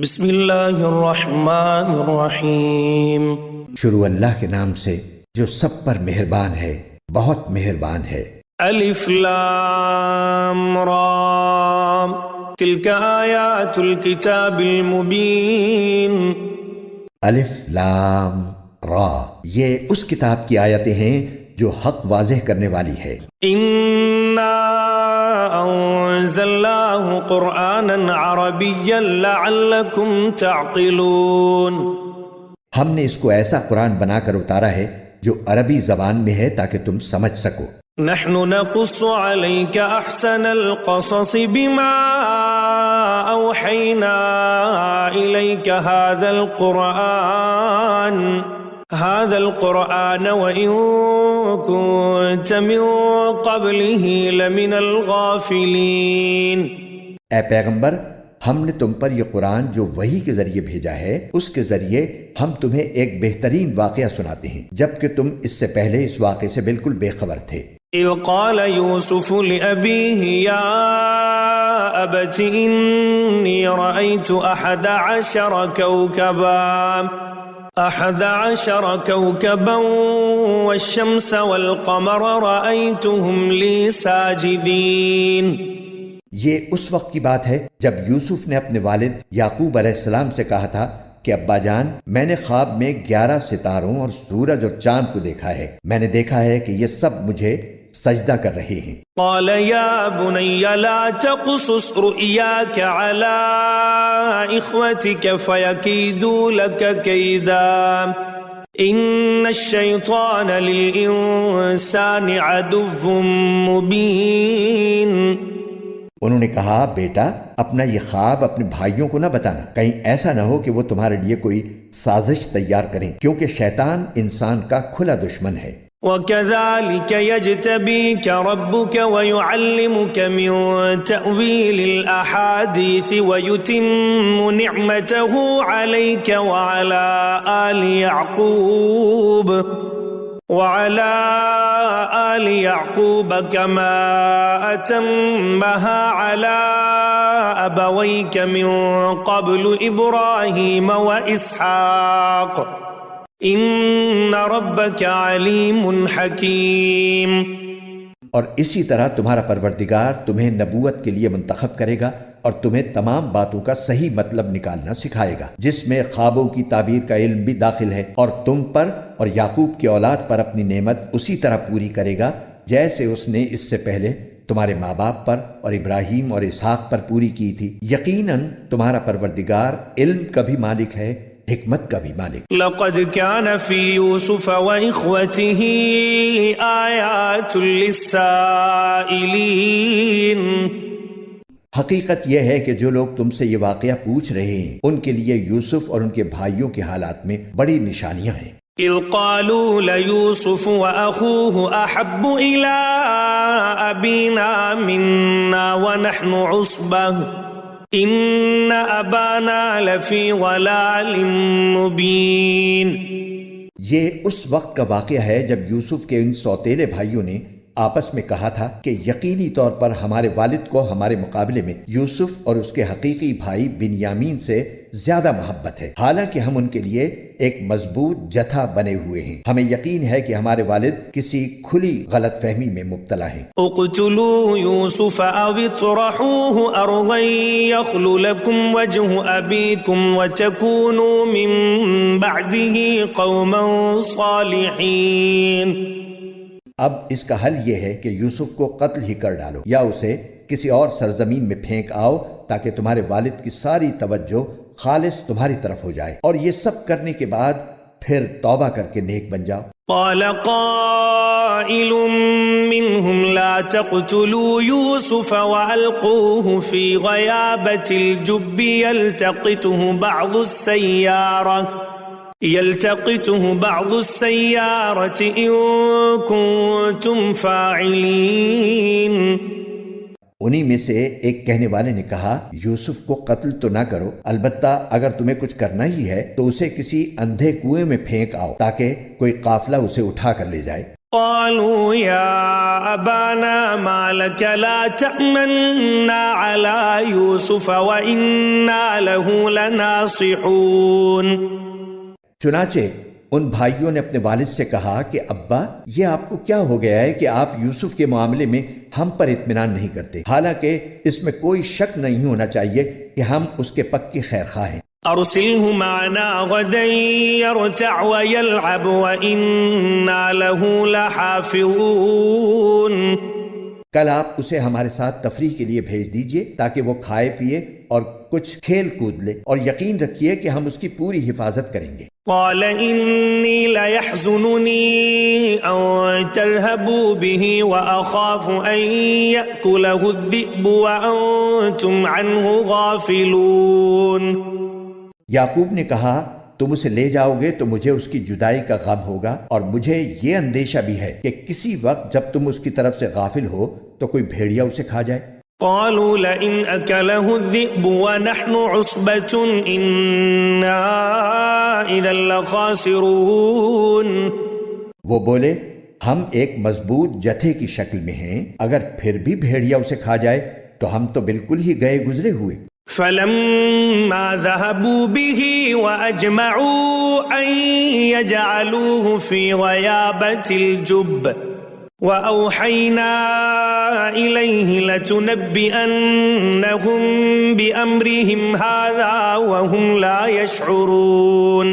بسم اللہ الرحمن الرحیم۔ شروع اللہ کے نام سے جو سب پر مہربان ہے، بہت مہربان ہے۔ الف لام را تلک آیات الکتاب المبین۔ الف لام را، یہ اس کتاب کی آیتیں ہیں جو حق واضح کرنے والی ہے۔ انا انزلناہ قرآنا عربیا لعلکم تعقلون۔ ہم نے اس کو ایسا قرآن بنا کر اتارا ہے جو عربی زبان میں ہے تاکہ تم سمجھ سکو۔ نحن نقص عليك احسن القصص بما اوحينا اليك هذا القرآن وإن كنت من قبله لمن الغافلين۔ اے پیغمبر، ہم نے تم پر یہ قرآن جو وحی کے ذریعے بھیجا ہے، اس کے ذریعے ہم تمہیں ایک بہترین واقعہ سناتے ہیں، جبکہ تم اس سے پہلے اس واقعے سے بالکل بے خبر تھے۔ اذ قال يوسف لأبيه يا أبت إني رأيت 11 كوكبا والشمس والقمر رأيتهم لي ساجدين۔ یہ اس وقت کی بات ہے جب یوسف نے اپنے والد یعقوب علیہ السلام سے کہا تھا کہ ابا جان، میں نے خواب میں 11 ستاروں اور سورج اور چاند کو دیکھا ہے، میں نے دیکھا ہے کہ یہ سب مجھے سجدہ کر رہے ہیں۔ قال يا بني لا تقصص رؤياك على إخوتك فيكيدوا لك كيدا إن الشيطان للإنسان عدو مبين۔ انہوں نے کہا، بیٹا، اپنا یہ خواب اپنے بھائیوں کو نہ بتانا، کہیں ایسا نہ ہو کہ وہ تمہارے لیے کوئی سازش تیار کریں، کیونکہ شیطان انسان کا کھلا دشمن ہے۔ وَكَذَلِكَ يَجْتَبِيكَ رَبُّكَ وَيُعَلِّمُكَ مِن تَأْوِيلِ الْأَحَادِيثِ وَيُتِمُّ نِعْمَتَهُ عَلَيْكَ وَعَلَى آلِ يَعْقُوبَ كَمَا أَتَمَّهَا عَلَى أَبَوَيْكَ مِن قَبْلُ إِبْرَاهِيمَ وَإِسْحَاقَ ان ربک علیم حکیم۔ اور اسی طرح تمہارا پروردگار تمہیں نبوت کے لیے منتخب کرے گا اور تمہیں تمام باتوں کا صحیح مطلب نکالنا سکھائے گا، جس میں خوابوں کی تعبیر کا علم بھی داخل ہے، اور تم پر اور یعقوب کی اولاد پر اپنی نعمت اسی طرح پوری کرے گا جیسے اس نے اس سے پہلے تمہارے ماں باپ پر اور ابراہیم اور اسحاق پر پوری کی تھی۔ یقیناً تمہارا پروردگار علم کا بھی مالک ہے، حکمت کا بھی مالک۔ لقد كان في يوسف وإخوته آيات للسائلين۔ حقیقت یہ ہے کہ جو لوگ تم سے یہ واقعہ پوچھ رہے ہیں، ان کے لیے یوسف اور ان کے بھائیوں کے حالات میں بڑی نشانیاں ہیں۔ اذ قالوا ليوسف وأخوه أحب إلى أبينا منا ونحن عصبة ان ابانا لفی ضلال مبین۔ یہ اس وقت کا واقعہ ہے جب یوسف کے ان سوتیلے بھائیوں نے آپس میں کہا تھا کہ یقینی طور پر ہمارے والد کو ہمارے مقابلے میں یوسف اور اس کے حقیقی بھائی بنیامین سے زیادہ محبت ہے، حالانکہ ہم ان کے لیے ایک مضبوط جتھا بنے ہوئے ہیں۔ ہمیں یقین ہے کہ ہمارے والد کسی کھلی غلط فہمی میں مبتلا ہیں۔ اقتلوا یوسف او اطرحوه ارضا یخل لکم وجہ ابیکم وتکونوا من بعده قوما صالحین۔ اب اس کا حل یہ ہے کہ یوسف کو قتل ہی کر ڈالو یا اسے کسی اور سرزمین میں پھینک آؤ تاکہ تمہارے والد کی ساری توجہ خالص تمہاری طرف ہو جائے، اور یہ سب کرنے کے بعد پھر توبہ کر کے نیک بن جاؤ۔ قال قائل منهم لا تقتلوا يوسف وألقوه في غيابة الجب يلتقطه بعض السيارة إن كنتم فاعلين۔ انہی میں سے ایک کہنے والے نے کہا، یوسف کو قتل تو نہ کرو، البتہ اگر تمہیں کچھ کرنا ہی ہے تو اسے کسی اندھے کنویں میں پھینک آؤ تاکہ کوئی قافلہ اسے اٹھا کر لے جائے۔ قالوا يا أبانا ما لك لا تأمنا على يوسف وإنا له لناصحون. چنانچہ ان بھائیوں نے اپنے والد سے کہا کہ ابا یہ آپ کو کیا ہو گیا ہے کہ آپ یوسف کے معاملے میں ہم پر اطمینان نہیں کرتے، حالانکہ اس میں کوئی شک نہیں ہونا چاہیے کہ ہم اس کے پکے خیر خواہ ہیں. أرسله معنا غدا يرتع ويلعب وإنا له لحافظون. کل آپ اسے ہمارے ساتھ تفریح کے لیے بھیج دیجئے تاکہ وہ کھائے پیے اور کچھ کھیل کود لے، اور یقین رکھیے کہ ہم اس کی پوری حفاظت کریں گے. قال إني ليحزنني أن تذهبوا به وأخاف أن يأكله الذئب وأنتم عنه غافلون. یعقوب نے کہا تم اسے لے جاؤ گے تو مجھے اس کی جدائی کا غم ہوگا، اور مجھے یہ اندیشہ بھی ہے کہ کسی وقت جب تم اس کی طرف سے غافل ہو تو کوئی بھیڑیا اسے کھا جائے. قالوا لئن أكله الذئب ونحن عصبة إنا إذا لخاسرون. وہ بولے ہم ایک مضبوط جتھے کی شکل میں ہیں، اگر پھر بھی بھیڑیا اسے کھا جائے تو ہم تو بالکل ہی گئے گزرے ہوئے. فلما ذهبوا به وأجمعوا أن يجعلوه في غيابة الجب وأوحينا إليه لتنبئنهم بأمرهم هذا وهم لا يشعرون.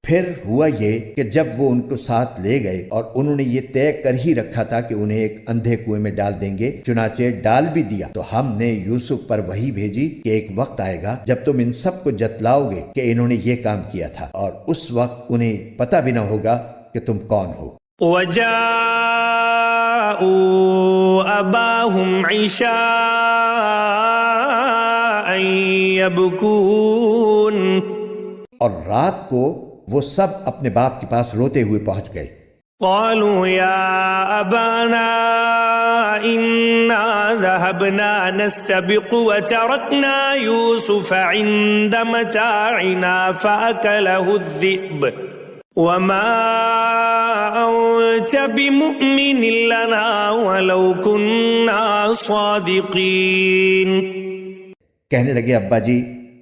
پھر ہوا یہ کہ جب وہ ان کو ساتھ لے گئے اور انہوں نے یہ طے کر ہی رکھا تھا کہ انہیں ایک اندھے کنویں میں ڈال دیں گے، چنانچہ ڈال بھی دیا، تو ہم نے یوسف پر وحی بھیجی کہ ایک وقت آئے گا جب تم ان سب کو جتلاؤ گے کہ انہوں نے یہ کام کیا تھا، اور اس وقت انہیں پتہ بھی نہ ہوگا کہ تم کون ہو. وجاءوا أباهم عشاء يبكون. اور رات کو وہ سب اپنے باپ کے پاس روتے ہوئے پہنچ گئے. قالوا يا أبانا إنا ذهبنا نستبق وتركنا يوسف عند متاعنا فأكله الذئب وما أنت بمؤمن لنا ولو كنا صادقين. کہنے لگے ابا جی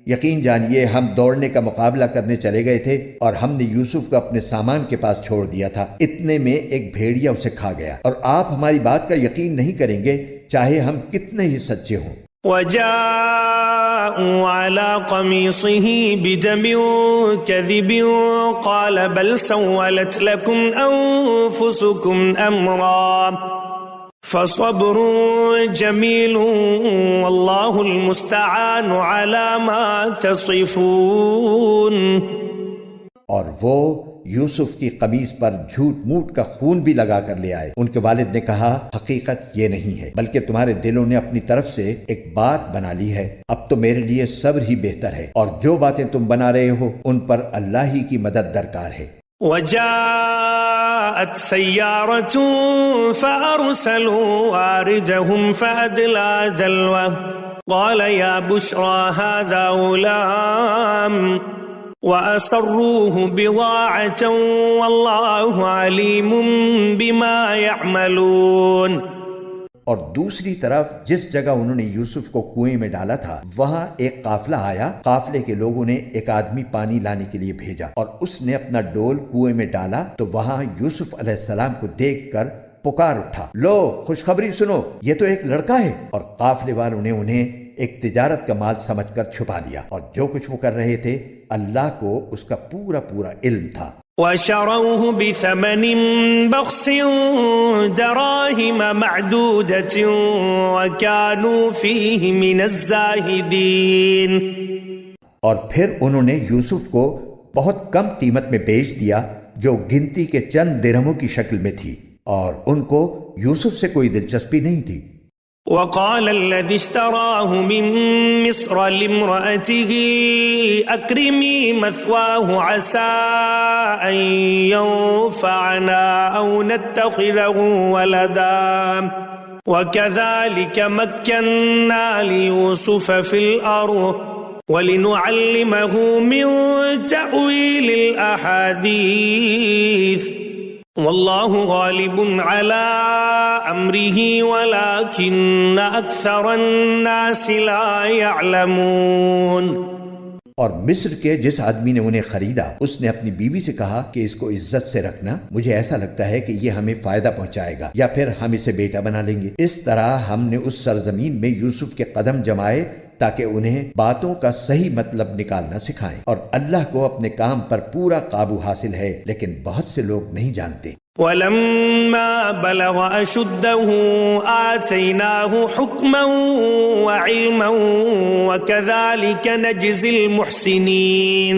یقین جانیے ہم دوڑنے کا مقابلہ کرنے چلے گئے تھے اور ہم نے یوسف کو اپنے سامان کے پاس چھوڑ دیا تھا، اتنے میں ایک بھیڑیا اسے کھا گیا، اور آپ ہماری بات کا یقین نہیں کریں گے چاہے ہم کتنے ہی سچے ہوں. وجاءوا على قميصه بدم كذب قال بل سولت لكم أنفسكم أمرا فصبر جميل والله المستعان على ما تصفون. اور وہ یوسف کی قمیص پر جھوٹ موٹ کا خون بھی لگا کر لے آئے. ان کے والد نے کہا حقیقت یہ نہیں ہے بلکہ تمہارے دلوں نے اپنی طرف سے ایک بات بنا لی ہے، اب تو میرے لیے صبر ہی بہتر ہے، اور جو باتیں تم بنا رہے ہو ان پر اللہ ہی کی مدد درکار ہے. وجاءت سيارة فأرسلوا واردهم فأدلى دلوه قال يا بشرى هذا غلام وأسروه بضاعة والله عليم بما يعملون. اور دوسری طرف جس جگہ انہوں نے یوسف کو کنویں میں ڈالا تھا وہاں ایک قافلہ آیا، قافلے کے لوگوں نے ایک آدمی پانی لانے کے لیے بھیجا، اور اس نے اپنا ڈول کنویں میں ڈالا تو وہاں یوسف علیہ السلام کو دیکھ کر پکار اٹھا، لو خوشخبری سنو، یہ تو ایک لڑکا ہے. اور قافلے والوں نے انہیں ایک تجارت کا مال سمجھ کر چھپا دیا، اور جو کچھ وہ کر رہے تھے اللہ کو اس کا پورا علم تھا. وشروه بثمن بخس دراهم معدودة وكانوا فيه من الزاهدين. اور پھر انہوں نے یوسف کو بہت کم قیمت میں بیچ دیا جو گنتی کے چند درہموں کی شکل میں تھی، اور ان کو یوسف سے کوئی دلچسپی نہیں تھی. وقال الذي اشتراه من مصر لامرأته أكرمي مثواه عسى أن ينفعنا أو نتخذه ولدا وكذلك مكنا ليوسف في الأرض ولنعلمه من تأويل الأحاديث والله غالب على أمره ولكن أكثر الناس لا يعلمون۔ اور مصر کے جس آدمی نے انہیں خریدا اس نے اپنی بیوی سے کہا کہ اس کو عزت سے رکھنا، مجھے ایسا لگتا ہے کہ یہ ہمیں فائدہ پہنچائے گا یا پھر ہم اسے بیٹا بنا لیں گے۔ اس طرح ہم نے اس سرزمین میں یوسف کے قدم جمائے تاکہ انہیں باتوں کا صحیح مطلب نکالنا سکھائیں، اور اللہ کو اپنے کام پر پورا قابو حاصل ہے، لیکن بہت سے لوگ نہیں جانتے۔ ولما بلغ أشده آتيناه حكما وعلما وكذلك نجزي المحسنين۔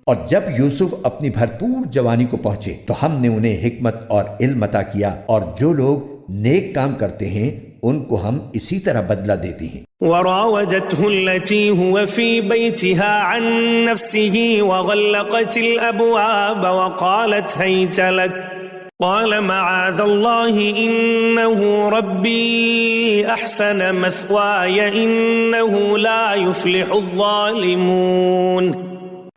اور جب یوسف اپنی بھرپور جوانی کو پہنچے تو ہم نے انہیں حکمت اور علم عطا کیا، اور جو لوگ نیک کام کرتے ہیں ان کو ہم اسی طرح بدلہ دیتے ہیں۔ وراودته التي هو في بيتها عن نفسه وغلقت الأبواب وقالت هيت لك قال معاذ الله إنه ربي أحسن مثواي إنه لا يفلح الظالمون۔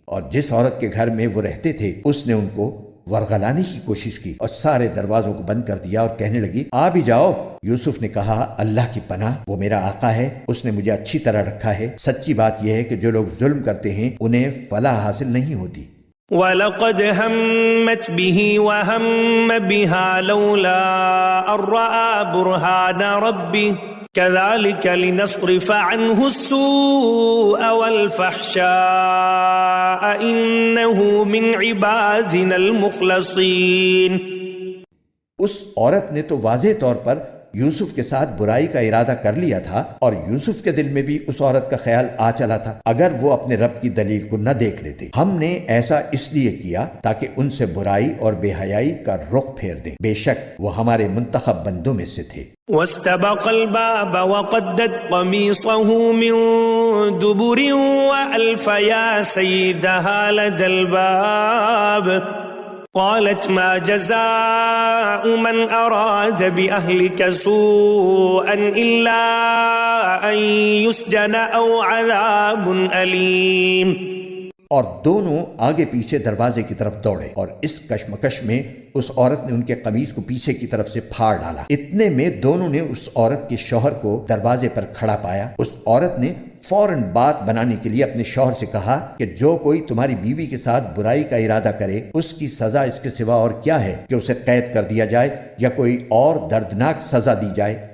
اور جس عورت کے گھر میں وہ رہتے تھے اس نے ان کو ورغلانے کی کوشش کی اور سارے دروازوں کو بند کر دیا اور کہنے لگی آ بھی جاؤ۔ یوسف نے کہا اللہ کی پناہ، وہ میرا آقا ہے، اس نے مجھے اچھی طرح رکھا ہے۔ سچی بات یہ ہے کہ جو لوگ ظلم کرتے ہیں انہیں فلاح حاصل نہیں ہوتی۔ وَلَقَدْ هَمَّتْ بِهِ وَهَمَّ بِهَا لَوْلَا أَن رَّأَىٰ بُرْهَانَ رَبِّهِ كَذَلِكَ لِنَصْرِفَ عَنْهُ السُّوءَ وَالْفَحْشَاءَ إِنَّهُ مِنْ عِبَادِنَا الْمُخْلَصِينَ۔ اس عورت نے تو واضح طور پر یوسف کے ساتھ برائی کا ارادہ کر لیا تھا، اور یوسف کے دل میں بھی اس عورت کا خیال آ چلا تھا اگر وہ اپنے رب کی دلیل کو نہ دیکھ لیتے۔ ہم نے ایسا اس لیے کیا تاکہ ان سے برائی اور بے حیائی کا رخ پھیر دیں، بے شک وہ ہمارے منتخب بندوں میں سے تھے۔ واستبق الباب وقدت قميصه من دبر وألف يا سيدها لدى الباب قالت ما جزاء من أراد بأهلك سوءا إلا أن يسجن أو عذاب أليم۔ اور دونوں آگے پیچھے دروازے کی طرف دوڑے، اور اس کشمکش میں اس عورت نے ان کے قمیص کو پیچھے کی طرف سے پھاڑ ڈالا۔ اتنے میں دونوں نے اس عورت کے شوہر کو دروازے پر کھڑا پایا۔ اس عورت نے فوراً بات بنانے کے لیے اپنے شوہر سے کہا کہ جو کوئی تمہاری بیوی کے ساتھ برائی کا ارادہ کرے اس کی سزا اس کے سوا اور کیا ہے کہ اسے قید کر دیا جائے یا کوئی اور دردناک سزا دی جائے۔